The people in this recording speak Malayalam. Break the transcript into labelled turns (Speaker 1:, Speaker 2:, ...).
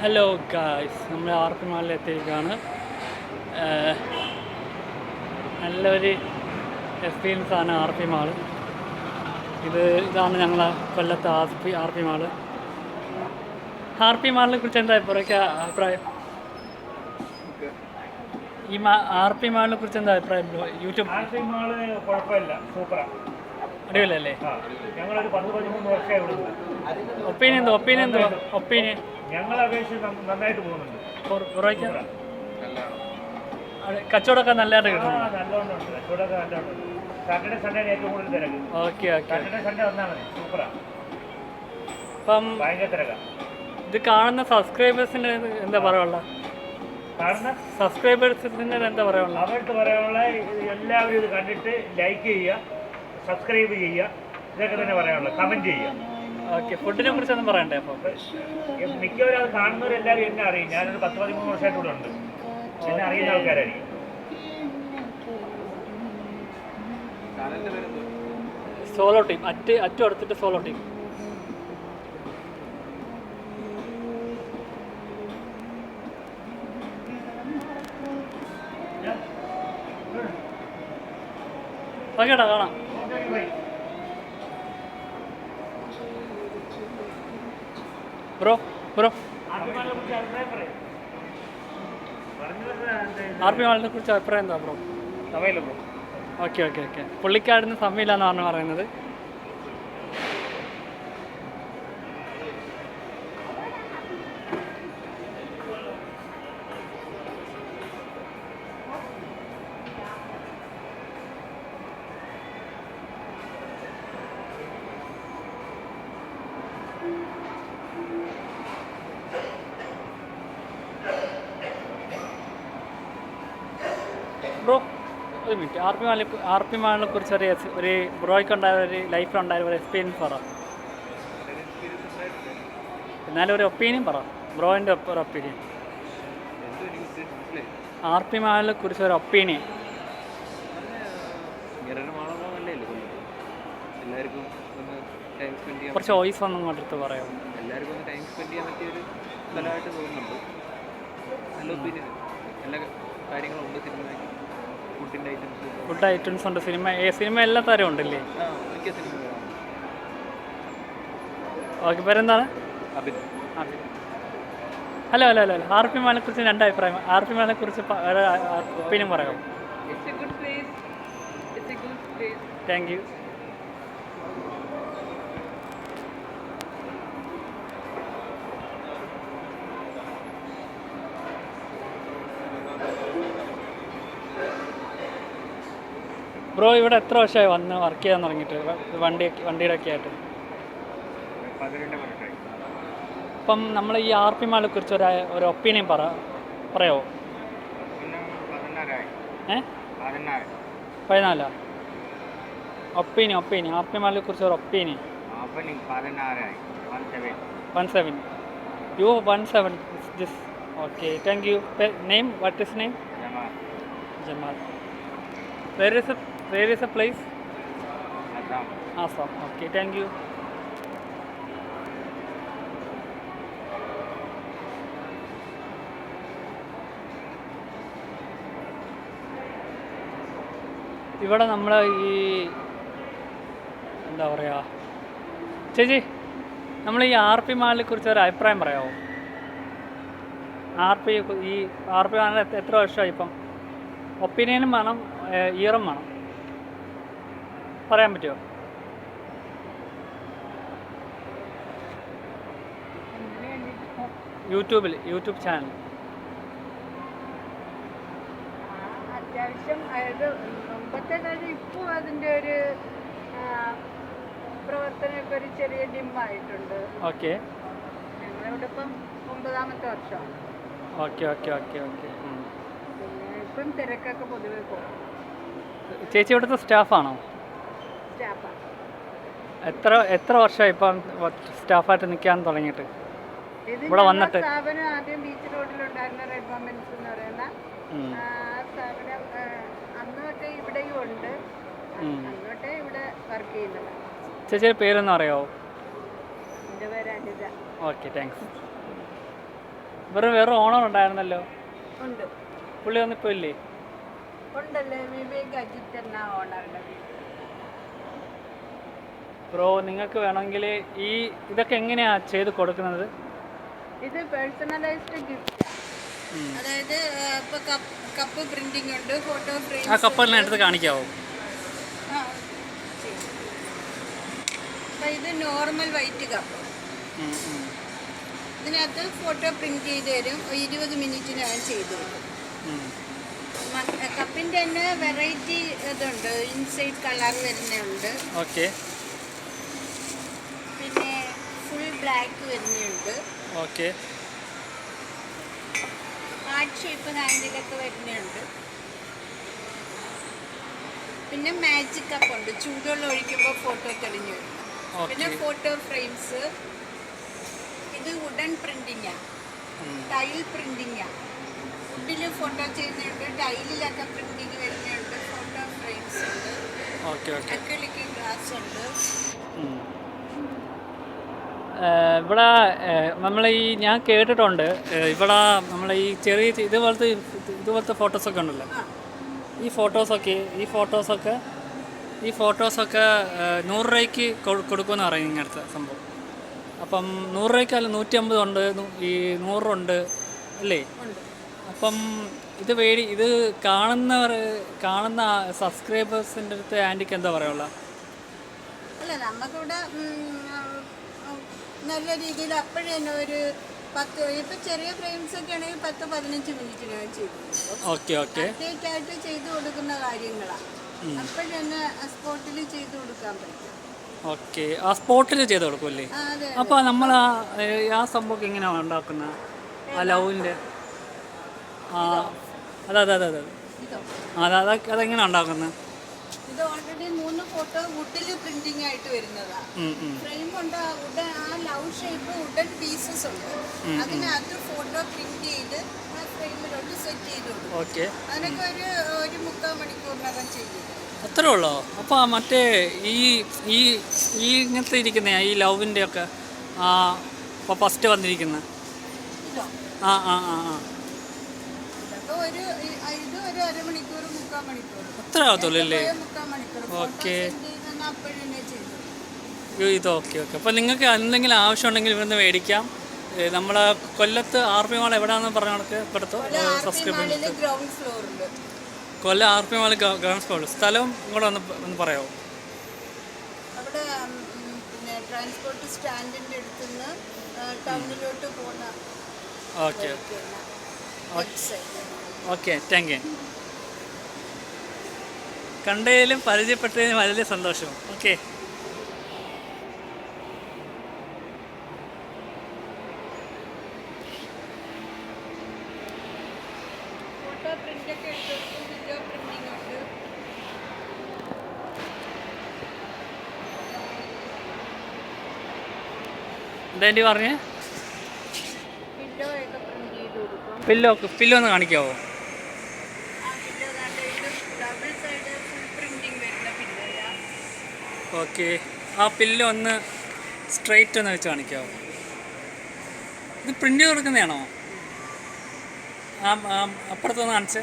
Speaker 1: ഹലോ ഗായ്സ്, നമ്മൾ ആർപ്പി മാളിൽ എത്തിയിരിക്കുകയാണ്. നല്ലൊരു എക്സ്പീരിയൻസ് ആണ് ആർപ്പി മാള്. ഇതാണ് ഞങ്ങളെ കൊല്ലത്തെ ആർപ്പി മാള്. ആർപ്പി മാളിനെ കുറിച്ച് എന്താ അഭിപ്രായം? ഈ ആർപ്പി മാളിനെ കുറിച്ച് എന്താ അഭിപ്രായം? യൂട്യൂബ്
Speaker 2: ആർപ്പി മാള് കുഴപ്പമില്ല, സൂപ്പറാണ്,
Speaker 1: അടിപൊളിയല്ലേ?
Speaker 2: ഞങ്ങളൊരു 10-13 വർഷമായി ഇവിടെ ഉണ്ട്.
Speaker 1: ഒപ്പീനിയൻ
Speaker 2: ഞങ്ങളെ അപേക്ഷിച്ച് നന്നായിട്ട് പോകുന്നുണ്ട്.
Speaker 1: കച്ചവടമൊക്കെ നല്ലതായിട്ട് കിട്ടുന്നു.
Speaker 2: നല്ലോണമുണ്ട്, കച്ചവടമൊക്കെ നല്ലോണമുണ്ട്. സാറ്റർഡേ സൺഡേ ഏറ്റവും കൂടുതൽ തിരക്ക്.
Speaker 1: ഓക്കെ
Speaker 2: സാറ്റർഡേ സൺഡേ വന്നാൽ മതി, സൂപ്പറാണ്.
Speaker 1: അപ്പം
Speaker 2: ഭയങ്കര തിരക്കാണ്.
Speaker 1: ഇത് കാണുന്ന സബ്സ്ക്രൈബേഴ്സിന് എന്താ പറയാനുള്ള? സബ്സ്ക്രൈബേഴ്സിന് എന്താ പറയാനുള്ള?
Speaker 2: അവർക്ക് പറയാനുള്ള എല്ലാവരും ഇത് കണ്ടിട്ട് ലൈക്ക് ചെയ്യുക, സബ്സ്ക്രൈബ് ചെയ്യുക, ഇതൊക്കെ തന്നെ പറയാനുള്ളത്. കമൻറ്റ് ചെയ്യുക.
Speaker 1: ഓക്കെ, ഫുഡിനെ കുറിച്ചൊന്നും പറയണ്ടേ? അപ്പോൾ
Speaker 2: മിക്കവരും അത് കാണുന്നവരെല്ലാവരും എന്നെ അറിയും. ഞാനൊരു 10-13 വർഷമായിട്ട് ഇവിടെ ഉണ്ട്. എന്നെ അറിയുന്ന ആൾക്കാരായിരിക്കും.
Speaker 1: സോളോ ടീം അറ്റം എടുത്തിട്ട് സോളോ ടീം. ഓക്കേടാ, കാണാം. ബ്രോ ആർപ്പി മാളിനെ കുറിച്ച് അഭിപ്രായം എന്താ ബ്രോ?
Speaker 2: സമയമില്ല ബ്രോ.
Speaker 1: ഓക്കെ പുള്ളിക്കാടിന് സമയമില്ലെന്നാണ് പറയുന്നത്. ബ്രോ ഒരു മിനിറ്റ്, ആർപ്പി മാളിനെ കുറിച്ച് ഒരു ബ്രോയ്ക്കുണ്ടായ ഒരു ലൈഫിലുണ്ടായ ഒരു എക്സ്പീരിയൻസ് പറ. എന്നാലും ഒരു ഒപ്പീനിയൻ പറ, ബ്രോയിൻ്റെ ഒരു ഒപ്പീനിയൻ. ആർപ്പി മാളിനെ കുറിച്ച് ഒരു ഒപ്പീനിയൻ. കുറച്ച് വോയിസ് ഒന്നും ഇങ്ങോട്ട് പറയാമോ?
Speaker 3: എല്ലാവർക്കും ഒന്ന് ടൈം സ്പെൻഡ് ചെയ്യാൻ പറ്റിയൊരു സ്ഥലമായിട്ട് തോന്നുന്നുണ്ട്. നല്ല ഒപ്പീനിയൻ, എല്ലാ കാര്യങ്ങളും ഉണ്ട്. സിനിമയ്ക്ക്
Speaker 1: ഫുഡ് ഐറ്റംസ് ഉണ്ട്. സിനിമ എല്ലാ തരം ഉണ്ടല്ലേ?
Speaker 3: മിക്ക സിനിമ.
Speaker 1: ഓക്കെ, പേരെന്താണ്? ഹലോ ആർപ്പി മാളിനെ കുറിച്ച് 2 അഭിപ്രായം. ആർപ്പി മാളിനെ കുറിച്ച് ഒപ്പീനിയൻ പറയാമോ? Thank you. ബ്രോ ഇവിടെ എത്ര വർഷമായി വന്ന് വർക്ക് ചെയ്യാൻ തുടങ്ങിയിട്ട്? വണ്ടിയുടെ ഒക്കെ ആയിട്ട്
Speaker 2: 12 വർഷമായി.
Speaker 1: അപ്പം നമ്മൾ ഈ ആർപ്പി മാളിനെ കുറിച്ച് ഒരു ഒപ്പീനിയൻ പറയാമോ? 14 ഒപ്പീനിയൻ ആർപ്പി മാളിനെ കുറിച്ച് ഒരു opinion. 17 you 17 this. Okay, thank you. Name, what is name? Jamal. Where is the place? Assam. Okay, thank you. ഇവിടെ നമ്മൾ ഈ എന്താ പറയുക, ചേച്ചി, നമ്മൾ ഈ ആർപ്പി മാളിനെ കുറിച്ച് ഒരു അഭിപ്രായം പറയാമോ? ഈ ആർപ്പി മാളിന് എത്ര വർഷമായി ഇപ്പം? ഒപ്പീനിയനും വേണം, ഇയറും വേണം. പറയാൻ പറ്റുമോ? യൂട്യൂബ് ചാനൽ
Speaker 4: അത്യാവശ്യം മുമ്പത്തെ കാര്യം ഇപ്പോൾ അതിൻ്റെ ഒരു പ്രവർത്തനമൊക്കെ ഒരു ചെറിയ ഡിമ്മായിട്ടുണ്ട്.
Speaker 1: ഓക്കെ,
Speaker 4: ഞങ്ങളിവിടെ ഇപ്പം 9ാമത്തെ വർഷമാണ്.
Speaker 1: ഓക്കെ.
Speaker 4: പിന്നെ ഇപ്പം തിരക്കൊക്കെ പൊതുവെ പോകും.
Speaker 1: ചേച്ചി ഇവിടുത്തെ സ്റ്റാഫാണോ?
Speaker 4: സ്റ്റാഫാണ്.
Speaker 1: എത്ര വർഷമായി ഇപ്പം സ്റ്റാഫായിട്ട് നിൽക്കാൻ തുടങ്ങിയിട്ട്? ഇവിടെ വന്നിട്ട്
Speaker 4: സ്ഥാപനം ആദ്യം ബീച്ച് റോഡിലുണ്ടായിരുന്ന റെഡ് മൊമെന്റ്സ് എന്ന് പറയുന്ന സ്ഥാപനം അന്ന് തൊട്ടേ ഇവിടെയും ഉണ്ട്. അന്ന് തൊട്ടേ ഇവിടെ വർക്ക് ചെയ്യുന്നതാണ്.
Speaker 1: ചേച്ചിയുടെ പേരൊന്നും അറിയാമോ?
Speaker 4: വനിത.
Speaker 1: Okay, thanks. വേറെ ഓണർ ഉണ്ടായിരുന്നല്ലോ,
Speaker 4: ഉണ്ട്
Speaker 1: പുള്ളി ഒന്നിപ്പോൾ ഇല്ലേ?
Speaker 4: ഉണ്ടല്ലേ, വിവേക് അജിത്ത് എന്ന ഓണറുടെ.
Speaker 1: ബ്രോ, നിങ്ങൾക്ക് വേണമെങ്കിൽ ഇതൊക്കെ എങ്ങനെയാണ് ചെയ്ത് കൊടുക്കുന്നത്?
Speaker 4: ഇത് പേഴ്സണലൈസ്ഡ് ഗിഫ്റ്റ്, അതായത് ഇപ്പൊ കപ്പ് പ്രിന്റിംഗ് ഉണ്ട്, ഫോട്ടോ ഫ്രെയിം.
Speaker 1: ആ കപ്പലിനെ എടുത്ത് കാണിക്കാവോ?
Speaker 4: ഇത് നോർമൽ വൈറ്റ് കപ്പ്. ഇതിനകത്ത് ഫോട്ടോ പ്രിന്റ് ചെയ്ത് തരും, 20 മിനിറ്റിനകം ചെയ്ത് തരും. കപ്പിന്റെ തന്നെ വെറൈറ്റി ഇതുണ്ട്, ഇൻസൈഡ് കളർ വരുന്നുണ്ട്.
Speaker 1: ഓക്കെ.
Speaker 4: പിന്നെ ഫുൾ ബ്ലാക്ക് വരുന്നുണ്ട്.
Speaker 1: ഓക്കെ.
Speaker 4: ഹാർട്ട് ഷേപ്പ് ഹാൻഡിലൊക്കെ വരുന്നുണ്ട്. പിന്നെ മാജിക് കപ്പ് ഉണ്ട്, ചൂടുവെള്ളം ഒഴിക്കുമ്പോൾ ഫോട്ടോ തെളിഞ്ഞു വരും. പിന്നെ ഫോട്ടോ ഫ്രെയിംസ്. ഇത് വുഡൻ പ്രിന്റിങ്ങാ, ടൈൽ പ്രിന്റിങ്ങാ. വുഡിൽ ഫോട്ടോ ചെയ്യുന്നുണ്ട്, ടൈലിലൊക്കെ പ്രിന്റിങ് വരുന്നുണ്ട്. ഫോട്ടോ ഫ്രെയിംസ് ഉണ്ട്, അക്രിലിക് ഗ്ലാസ് ഉണ്ട്.
Speaker 1: ഇവിടെ ഞാൻ കേട്ടിട്ടുണ്ട്, ഇവിടെ നമ്മളെ ഈ ചെറിയ ഇതുപോലത്തെ ഫോട്ടോസൊക്കെ ഉണ്ടല്ലോ, ഈ ഫോട്ടോസൊക്കെ 100 രൂപയ്ക്ക് കൊടുക്കുമെന്ന് പറയും ഇങ്ങനത്തെ സംഭവം. അപ്പം 100 രൂപയ്ക്കല്ല, 150 ഉണ്ട്, ഈ 100 ഉണ്ട് അല്ലേ? അപ്പം ഇത് കാണുന്ന സബ്സ്ക്രൈബേഴ്സിൻ്റെ അടുത്ത് ആൻറ്റിക്ക് എന്താ പറയാനുള്ള?
Speaker 4: അല്ല, നമുക്കിവിടെ നല്ല രീതിയിൽ അപ്പോഴേ തന്നെ ഒരു 10, ഇപ്പം ചെറിയ ഫ്രെയിംസ് ഒക്കെ ആണെങ്കിൽ 10-15 മിനിറ്റിനകം ചെയ്തു. ആയിട്ട് ചെയ്തു കൊടുക്കുന്ന കാര്യങ്ങളാണ്. അപ്പോഴന്നെ സ്പോട്ടിൽ ചെയ്തു കൊടുക്കാൻ പറ്റും.
Speaker 1: ഓക്കെ, ആ സ്പോട്ടിൽ ചെയ്ത് കൊടുക്കുമല്ലേ? അപ്പോൾ നമ്മൾ ആ സംഭവം എങ്ങനെയാണ് ഉണ്ടാക്കുന്നത്? ആ ലവിൻ്റെ അതെങ്ങനെയാണ് ഉണ്ടാക്കുന്നത്?
Speaker 4: ഇത് ഓൾറെഡി 3 ഫോട്ടോ വുഡിൽ പ്രിന്റിംഗ് ആയിട്ട് വരുന്നതാണ്. ഫ്രെയിം കൊണ്ട് ആ ലവ് ഷേപ്പ് വുഡൻ പീസസ് ഉണ്ട്, അതിനകത്ത് ഫോട്ടോ പ്രിന്റ് ചെയ്ത് ആ ഫ്രെയിമിലോട്ട് സെറ്റ് ചെയ്ത് കൊടുക്കും. അതിനൊക്കെ ഒരു 3/4 മണിക്കൂറിനകം ചെയ്യും.
Speaker 1: അത്രേ ഉള്ളോ? അപ്പോൾ മറ്റേ ഇങ്ങനത്തെ ഇരിക്കുന്ന ഈ ലവിൻ്റെ ഒക്കെ ഇപ്പോൾ ഫസ്റ്റ് വന്നിരിക്കുന്ന
Speaker 4: ഇതോ?
Speaker 1: ആ
Speaker 4: ഇതൊക്കെ ഒരു അരമണിക്കൂർ 3/4 മണിക്കൂർ
Speaker 1: അത്ര ആകത്തുള്ളൂ അല്ലേ?
Speaker 4: 3/4 മണിക്കൂർ.
Speaker 1: ഓക്കെ.
Speaker 4: അപ്പോഴേ ചെയ്തു.
Speaker 1: ഇത് ഓക്കെ. അപ്പോൾ നിങ്ങൾക്ക് എന്തെങ്കിലും ആവശ്യമുണ്ടെങ്കിൽ ഇവിടുന്ന് മേടിക്കാം. നമ്മളെ കൊല്ലത്ത് RP മാൾ എവിടെയാണെന്ന് പറഞ്ഞ കണക്ക് ഇവിടുത്തെ സബ്സ്ക്രൈബ്
Speaker 4: ഗ്രൗണ്ട് ഫ്ലോറിൽ,
Speaker 1: കൊല്ലം RP മാൾ ഗ്രൗണ്ട് ഫ്ലോർ. സ്ഥലം കൂടെ ഒന്ന് പറയാമോ?
Speaker 4: അവിടെ പിന്നെ ട്രാൻസ്പോർട്ട് സ്റ്റാൻഡിൻ്റെ അടുത്തുനിന്ന് ടൗണിലോട്ട് പോകുന്ന.
Speaker 1: Okay, thank you. കണ്ടതിലും പരിചയപ്പെട്ടതിലും വളരെ സന്തോഷം. ഓക്കെ.
Speaker 4: ഫോട്ടോ പ്രിൻ്റൊക്കെ എടുത്തു, വീഡിയോ പ്രിൻറ്റിംഗ് ഉണ്ട്.
Speaker 1: എന്താ എൻ്റെ പറഞ്ഞേ?
Speaker 4: പില്ലോയൊക്കെ പ്രിന്റ് ചെയ്ത് കൊടുക്കും.
Speaker 1: പില്ലോ ഒന്ന് കാണിക്കാവോ? ഓക്കെ, ആ പില്ലോ ഒന്ന് സ്ട്രെയിറ്റ് ഒന്ന് വെച്ച് കാണിക്കാവോ? ഇത് പ്രിൻ്റ് ചെയ്ത് കൊടുക്കുന്നതാണോ? അപ്പുറത്തൊന്ന് കാണിച്ചേ.